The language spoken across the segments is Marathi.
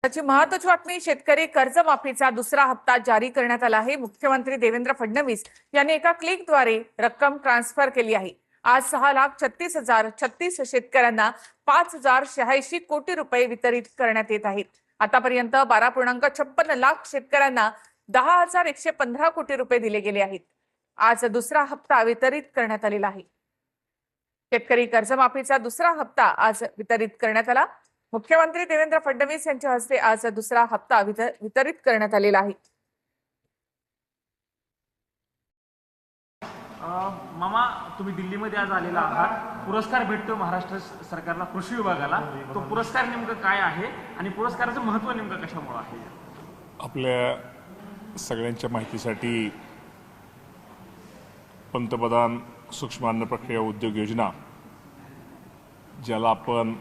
त्याची महत्त्वाची बातमी शेतकरी कर्जमाफीचा दुसरा हप्ता जारी करण्यात आला आहे। मुख्यमंत्री देवेंद्र फडणवीस यांनी एका क्लिकद्वारे रक्कम ट्रान्सफर केली आहे। आज 6,36,036 शेतकऱ्यांना 5,086 कोटी रुपये वितरित करण्यात येत आहेत। आतापर्यंत 12.56 लाख शेतकऱ्यांना 10,115 कोटी रुपये दिले गेले आहेत। आज दुसरा हप्ता वितरित करण्यात आलेला आहे। शेतकरी कर्जमाफीचा दुसरा हप्ता आज वितरित करण्यात आला। मुख्यमंत्री देवेंद्र फडणवीस यांच्या हस्ते आज दुसरा हप्ता वितरित करण्यात आलेला आहे। मामा, तुम्ही दिल्लीमध्ये आज आलेला आहात। पुरस्कार भेटतो महाराष्ट्र सरकारला, कृषी विभागाला। तो पुरस्कार नेमकं काय आहे आणि पुरस्काराचं महत्त्व नेमकं कशामुळे आहे? आपल्या सगळ्यांच्या माहितीसाठी पंतप्रधान सूक्ष्म अन्न प्रक्रिया उद्योग योजना, ज्याला आपण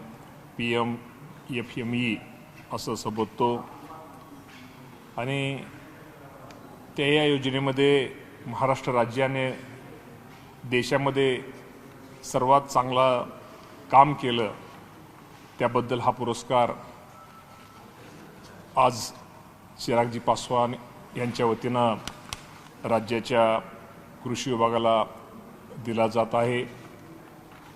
PMFME असं संबोधतो, आणि त्या या योजनेमध्ये महाराष्ट्र राज्याने देशामध्ये सर्वात चांगला काम केलं, त्याबद्दल हा पुरस्कार आज चिरागजी पासवान यांच्या वतीनं राज्याच्या कृषी विभागाला दिला जात आहे।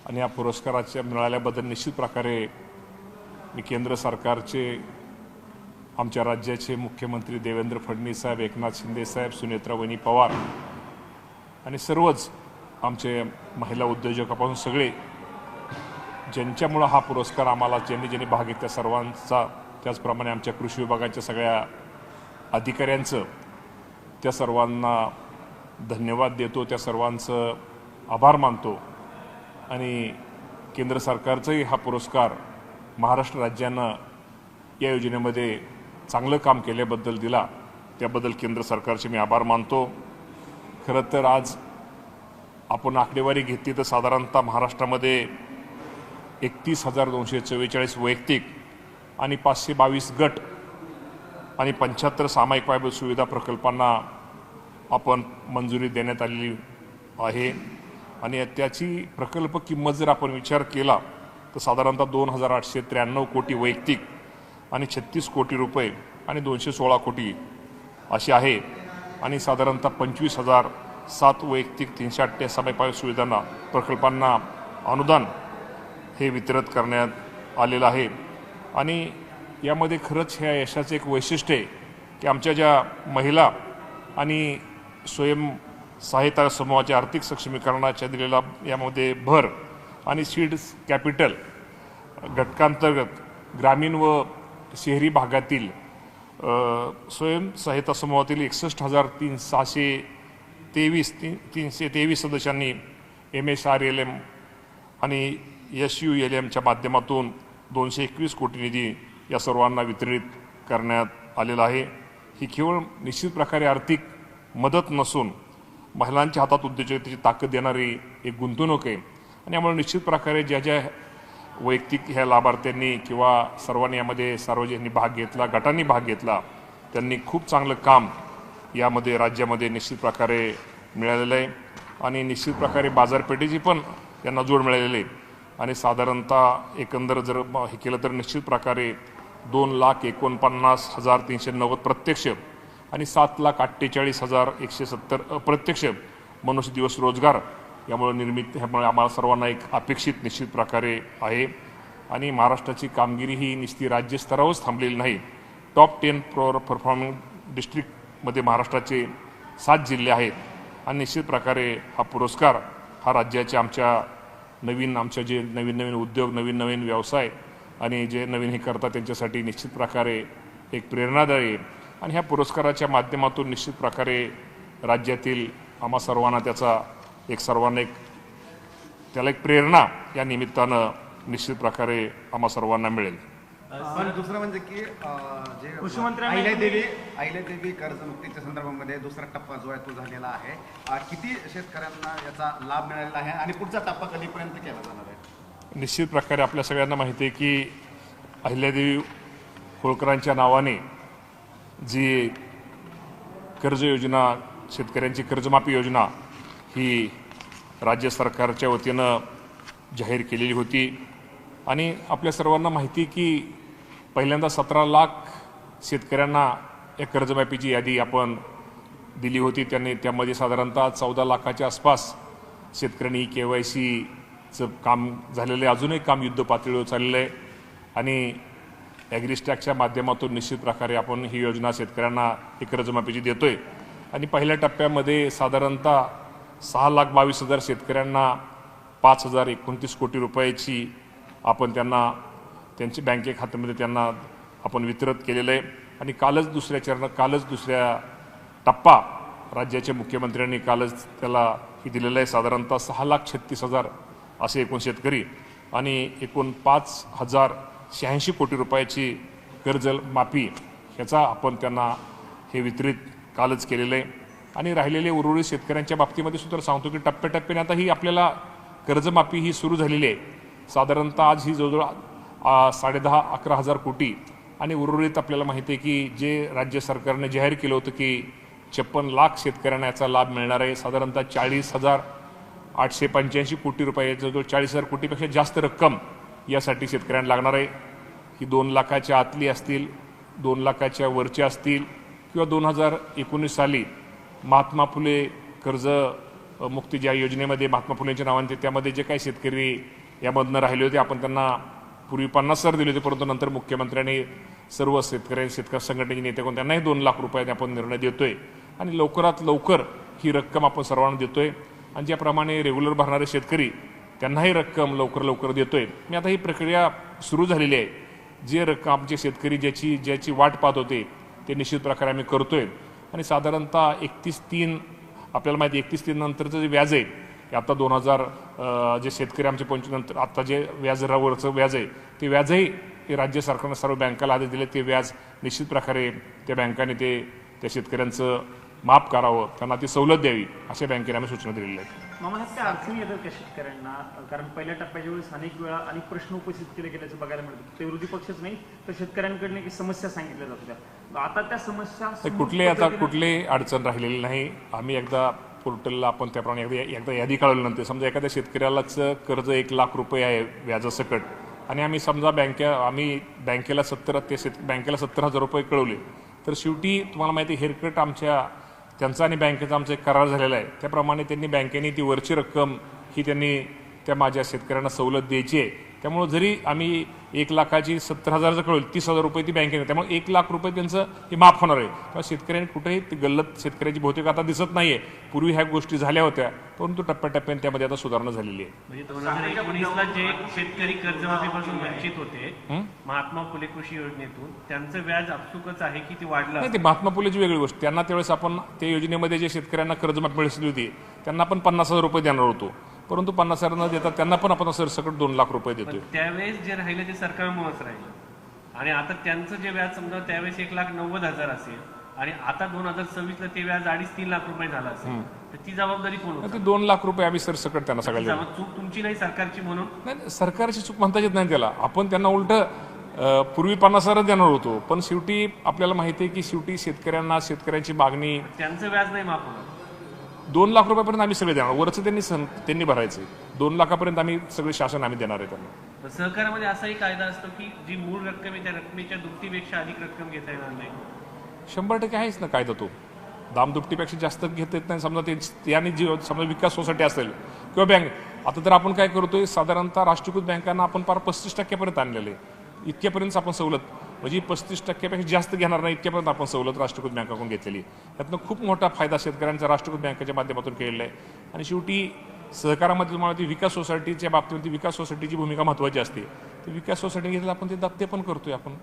आणि या पुरस्काराच्या मिळाल्याबद्दल निश्चित प्रकारे मी केंद्र सरकारचे, आमच्या राज्याचे मुख्यमंत्री देवेंद्र फडणवीस साहेब, एकनाथ शिंदे साहेब, सुनेत्रा वहिनी पवार आणि सर्वच आमचे महिला उद्योजकापासून सगळे, ज्यांच्यामुळं हा पुरस्कार आम्हाला ज्यांनी भाग घेतला सर्वांचा, त्याचप्रमाणे आमच्या कृषी विभागाच्या सगळ्या अधिकाऱ्यांचं, त्या सर्वांना धन्यवाद देतो, त्या सर्वांचं आभार मानतो। आणि केंद्र सरकारचाही हा पुरस्कार महाराष्ट्र राज्यानं या योजनेमध्ये चांगलं काम केल्याबद्दल दिला, त्याबद्दल केंद्र सरकारचे मी आभार मानतो। खरं तर आज आपण आकडेवारी घेतली तर साधारणतः महाराष्ट्रामध्ये 31,244 वैयक्तिक आणि 522 गट आणि 75 सामायिक पायाभूत सुविधा प्रकल्पांना आपण मंजुरी देण्यात आलेली आहे। आणि त्याची प्रकल्प किंमत जर आपण विचार केला तर साधारणतः 2,893 कोटी वैयक्तिक आणि 36 कोटी रुपये आणि 216 कोटी अशी आहे। आणि साधारणतः 25,007 वैयक्तिक 338 सामायिक पायाभूत सुविधांना प्रकल्पांना अनुदान हे वितरित करण्यात आलेलं आहे। आणि यामध्ये खरंच ह्या यशाचं एक वैशिष्ट्य आहे की आमच्या ज्या महिला आणि स्वयंसहायता समूहाच्या आर्थिक सक्षमीकरणाच्या दिलेला यामध्ये भर आणि सीड्स कॅपिटल घटकांतर्गत ग्रामीण व शहरी भागातील स्वयंसहायता समूहातील 61,323 सदस्यांनी MSRLM आणि SULMच्या माध्यमातून 221 कोटी निधी या सर्वांना वितरित करण्यात आलेला आहे। ही केवळ निश्चित प्रकारे आर्थिक मदत नसून महिलांच्या हातात उद्योजकतेची ताकद देणारी एक गुंतवणूक आहे। आणि यामुळे निश्चित प्रकारे ज्या ज्या वैयक्तिक ह्या लाभार्थ्यांनी किंवा सर्वांनी यामध्ये सार्वजनिक भाग घेतला, गटांनी भाग घेतला, त्यांनी खूप चांगलं काम यामध्ये राज्यामध्ये निश्चित प्रकारे मिळालेलं आहे। आणि निश्चित प्रकारे बाजारपेठेची पण यांना जोड मिळालेली आहे। आणि साधारणतः एकंदर जर हे केलं तर निश्चित प्रकारे 2,49,390 प्रत्यक्ष आणि 7,48,170 अप्रत्यक्ष मनुष्य दिवस रोजगार यामुळे ह्यामुळे आम्हाला सर्वांना एक अपेक्षित निश्चित प्रकारे आहे। आणि महाराष्ट्राची कामगिरी ही नुसती राज्यस्तरावरच थांबलेली नाही, टॉप 10 परफॉर्मिंग डिस्ट्रिक्टमध्ये महाराष्ट्राचे 7 जिल्हे आहेत। आणि निश्चित प्रकारे हा पुरस्कार हा राज्याच्या आमच्या जे नवीन उद्योग, नवीन व्यवसाय आणि जे नवीन हे करतात त्यांच्यासाठी निश्चित प्रकारे एक प्रेरणादायी आहे। आणि ह्या पुरस्काराच्या माध्यमातून निश्चित प्रकारे राज्यातील आम्हा सर्वांना सर्वांना त्याला एक प्रेरणा या निमित्तानं निश्चित प्रकारे आम्हा सर्वांना मिळेल। पण दुसरं म्हणजे की जे अहिल्यादेवी कर्जमुक्तीच्या संदर्भामध्ये दुसरा टप्पा जो आहे तो झालेला आहे, किती शेतकऱ्यांना याचा लाभ मिळालेला आहे आणि पुढचा टप्पा कधीपर्यंत केला जाणार आहे? निश्चित प्रकारे आपल्या सगळ्यांना माहिती आहे की अहिल्यादेवी होळकरांच्या नावाने जी कर्ज योजना, शेतकऱ्यांची कर्जमाफी योजना ही राज्य सरकारच्या वतीनं जाहीर केलेली होती। आणि आपल्या सर्वांना माहिती की पहिल्यांदा 17 लाख शेतकऱ्यांना एक कर्जमाफीची यादी आपण दिली होती. त्यामध्ये साधारणतः 14 लाखाच्या आसपास शेतकऱ्यांनी KYCचं काम झालेलं आहे. अजूनही काम युद्ध पातळीवर चाललेलं आहे आणि ॲग्रिस्टॅकच्या माध्यमातून निश्चित प्रकारे आपण ही योजना शेतकऱ्यांना ही कर्जमाफीची देतोय. आणि पहिल्या टप्प्यामध्ये साधारणतः 6,22,000 शेतकऱ्यांना 5,029 कोटी रुपयाची आपण त्यांना त्यांची बँके खात्यामध्ये त्यांना आपण वितरित केलेलं आहे. आणि कालच दुसऱ्या टप्पा राज्याच्या मुख्यमंत्र्यांनी कालच त्याला ही दिलेलं आहे. साधारणतः 6,36,000 असे एकूण शेतकरी आणि एकूण 5,086 कोटी रुपयाची कर्ज माफी ह्याचा आपण त्यांना हे वितरित कालच केलेलं आहे. आणि राहिलेले उर्वरित शेतकऱ्यांच्या बाबतीमध्ये सुद्धा सांगतो की टप्प्याटप्प्याने आता ही आपल्याला कर्जमाफी ही सुरू झालेली आहे. साधारणतः आज ही जवळजवळ 10,5-11,000 कोटी आणि उर्वरित आपल्याला माहिती आहे की जे राज्य सरकारने जाहीर केलं होतं की 56 लाख शेतकऱ्यांना याचा लाभ मिळणार आहे. साधारणतः 40,885 कोटी रुपये, जवळजवळ 40,000 कोटीपेक्षा जास्त रक्कम यासाठी शेतकऱ्यांना लागणार आहे. ही 2 लाखाच्या आतली असतील, 2 लाखाच्या वरच्या असतील किंवा 2019 साली महात्मा फुले कर्ज मुक्ती ज्या योजनेमध्ये महात्मा फुलेंच्या नावाने त्यामध्ये जे काही शेतकरी यामधनं राहिले होते आपण त्यांना पूर्वी 50,000 दिले होते, परंतु नंतर मुख्यमंत्र्यांनी सर्व शेतकरी संघटनेचे नेते कोण त्यांनाही 2 लाख रुपयाने आपण निर्णय देतोय आणि लवकरात लवकर ही रक्कम आपण सर्वांना देतोय. आणि ज्याप्रमाणे रेग्युलर भरणारे शेतकरी त्यांनाही रक्कम लवकर देतोय. मी आता ही प्रक्रिया सुरू झालेली आहे. जे रक्कम आमचे शेतकरी ज्याची वाट पाहत होते ते निश्चित प्रकारे आम्ही करतोय. आणि साधारणतः 31/3 आपल्याला माहिती 31/3 नंतरचं जे व्याज आहे ते आता 2000 जे शेतकरी आमचे 25 नंतर आता जे व्याजरावरचं व्याज आहे ते व्याजही ते राज्य सरकारनं सर्व बँकाला आदेश दिले. ते व्याज निश्चित प्रकारे त्या बँकाने त्या शेतकऱ्यांचं माफ करावं, त्यांना ती सवलत द्यावी अशा बँकेने आम्ही सूचना दिलेल्या आहेत. मामा ह्यात काय अडचणी येतात का शेतकऱ्यांना? कारण पहिल्या टप्प्याच्या वेळेस अनेक वेळा अनेक प्रश्न उपस्थित केले गेल्याचं बघायला मिळतं. ते विरोधी पक्षच नाही तर शेतकऱ्यांकडनं काही समस्या सांगितल्या जात होत्या. आता त्या समस्या कुठले अडचण राहिलेली नाही. आम्ही एकदा पोर्टलला आपण त्याप्रमाणे एकदा यादी काढल्यानंतर समजा एखाद्या शेतकऱ्यालाच कर्ज 1 लाख रुपये आहे व्याजासकट आणि आम्ही समजा बँकेला 70,000 रुपये कळवले तर शेवटी तुम्हाला माहिती हेअरकट त्यांचा आणि बँकेचा आमचा एक करार झालेला आहे. त्याप्रमाणे त्यांनी बँकेने ती वरची रक्कम ही त्यांनी त्या माझ्या शेतकऱ्यांना सवलत द्यायची आहे. त्यामुळे जरी आम्ही 1 लाखाची 70,000 कळवली 30,000 रुपये ती बँकेने, त्यामुळे 1 लाख रुपये त्यांचं हे माफ होणार आहे. तेव्हा शेतकऱ्यांनी कुठेही ती गल्लत शेतकऱ्याची बहुतेक आता दिसत नाहीये. पूर्वी ह्या गोष्टी झाल्या होत्या परंतु टप्प्याटप्प्याने त्यामध्ये आता सुधारणा झालेली आहे. म्हणजे 2019ला जे शेतकरी कर्जमाफीपासून वंचित होते महात्मा फुले कृषी योजनेतून त्यांचं व्याज आपसुकच आहे की ते वाढलं? नाही, ती महात्मा फुलेची वेगळी गोष्ट. त्यांना त्यावेळेस आपण त्या योजनेमध्ये जे शेतकऱ्यांना कर्जमाफी मिळाली होती त्यांना आपण 50,000 रुपये देणार होतो, परंतु 50,000 न देता त्यांना पण आपण सरसकट 2 लाख रुपये देतोय. त्यावेळेस जे राहिले ते सरकारमुळेच राहिलं आणि आता त्यांचं जे व्याज समजा त्यावेळेस 1,90,000 असेल आणि आता 2026ला ते व्याज 2.5-3 लाख रुपये झालं असेल तर ती जबाबदारी कोण होती? ते 2 लाख रुपये आम्ही सरसकट त्यांना सगळ्या चूक तुमची नाही सरकारची म्हणून? नाही, सरकारची चूक म्हणता येत नाही त्याला. आपण त्यांना उलट पूर्वी 50,000 देणार होतो पण शेवटी आपल्याला माहिती आहे की शेवटी शेतकऱ्यांची मागणी त्यांचं व्याज नाही माफ होणार. 2 लाख रुपयापर्यंत आम्ही सगळे देणार. वरचं त्यांनी भरायचं. 2 लाखापर्यंत आम्ही सगळे शासन आम्ही देणार आहे त्यांना. सहकारामध्ये असाही कायदा असतो की जी मूळ रक्कम आहे त्या रकमेच्या दुपटीपेक्षा अधिक रक्कम घेता येणार नाही? 100% आहेच ना कायदा तो. दामदुपटीपेक्षा जास्त घेता येत नाही. समजा त्याने समजा विकास सोसायटी असेल किंवा बँक, आता तर आपण काय करतोय साधारणतः राष्ट्रीयकृत बँकांना आपण फार 35% आणलेले आहे. इतक्यापर्यंत आपण सवलत म्हणजे 35% जास्त घेणार नाही इतक्यापर्यंत आपण सवलत राष्ट्रीयकृत बँकाकडून घेतलेली. त्यातनं खूप मोठा फायदा शेतकऱ्यांचा राष्ट्रीयकृत बँकेच्या माध्यमातून केलेला आहे. आणि शेवटी सहकारामध्ये तुम्हाला ती विकास सोसायटीच्या बाबतीत विकास सोसायटीची भूमिका महत्त्वाची असते. ती विकास सोसायटी घेतली आपण ते पण करतोय आपण.